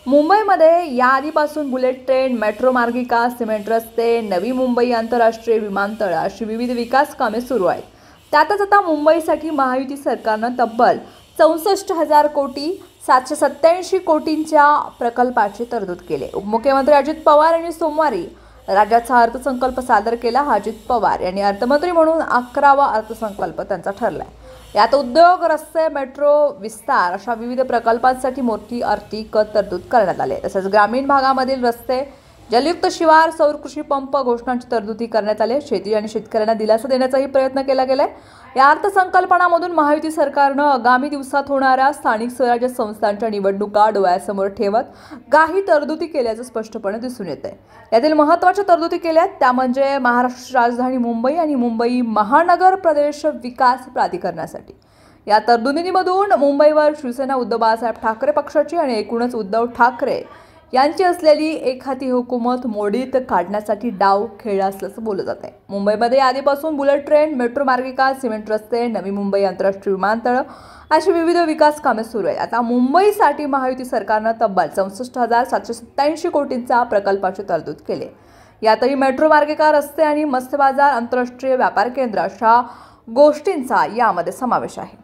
मुंबईमध्ये याआधीपासून bullet train, metro मार्गिका, cement रस्ते, नवी मुंबई आंतरराष्ट्रीय विमानतळ अशी विविध विकास कामे सुरू आहेत। त्यातच आता मुंबईसाठी महायुती सरकारनं तब्बल 64,000 कोटी 787 कोटींच्या प्रकल्पाची तरतूद केली। उपमुख्यमंत्री अजित पवार यांनी सोमवारी राज्याचा अर्थसंकल्प सादर केला। अजित पवार यांनी अर्थमंत्री म्हणून 11वा अर्थसंकल्प त्यांचा ठरलाय। यात उद्योग, रस्ते, मेट्रो, विस्तार अशा विविध प्रकल्पांसाठी मोठी आर्थिक तरतूद करण्यात आली आहे। तसेच ग्रामीण भागामधील रस्ते, जलयुक्त शिवार, सौर कृषी पंप घोषणांची तरतुदी करण्यात आली आहे। शेती आणि शेतकऱ्यांना दिलासा देण्याचाही प्रयत्न केला गेलाय। या अर्थसंकल्पनामधून महायुती सरकारनं आगामी दिवसात होणाऱ्या स्थानिक स्वराज्य संस्थांच्या निवडणुका डोळ्यासमोर ठेवत काही तरतुदी केल्याचं स्पष्टपणे दिसून येत आहे। यातील महत्त्वाच्या तरतुदी केल्यात त्या म्हणजे महाराष्ट्र राजधानी मुंबई आणि मुंबई महानगर प्रदेश विकास प्राधिकरणासाठी। या तरतुदींमधून मुंबईवर शिवसेना उद्धव बाळासाहेब ठाकरे पक्षाची आणि एकूणच उद्धव ठाकरे यांची असलेली एखादी हुकूमत मोडीत काढण्यासाठी डाव खेळला असल्याचं बोललं जात आहे। मुंबईमध्ये आधीपासून बुलेट ट्रेन, मेट्रो मार्गिका, सिमेंट रस्ते, नवी मुंबई आंतरराष्ट्रीय विमानतळ अशी विविध विकास कामे सुरू आहेत। आता मुंबईसाठी महायुती सरकारनं तब्बल 64,787 कोटींचा प्रकल्पाची तरतूद केली। यातही मेट्रो मार्गिका, रस्ते आणि मत्स्य बाजार, आंतरराष्ट्रीय व्यापार केंद्र अशा गोष्टींचा यामध्ये समावेश आहे।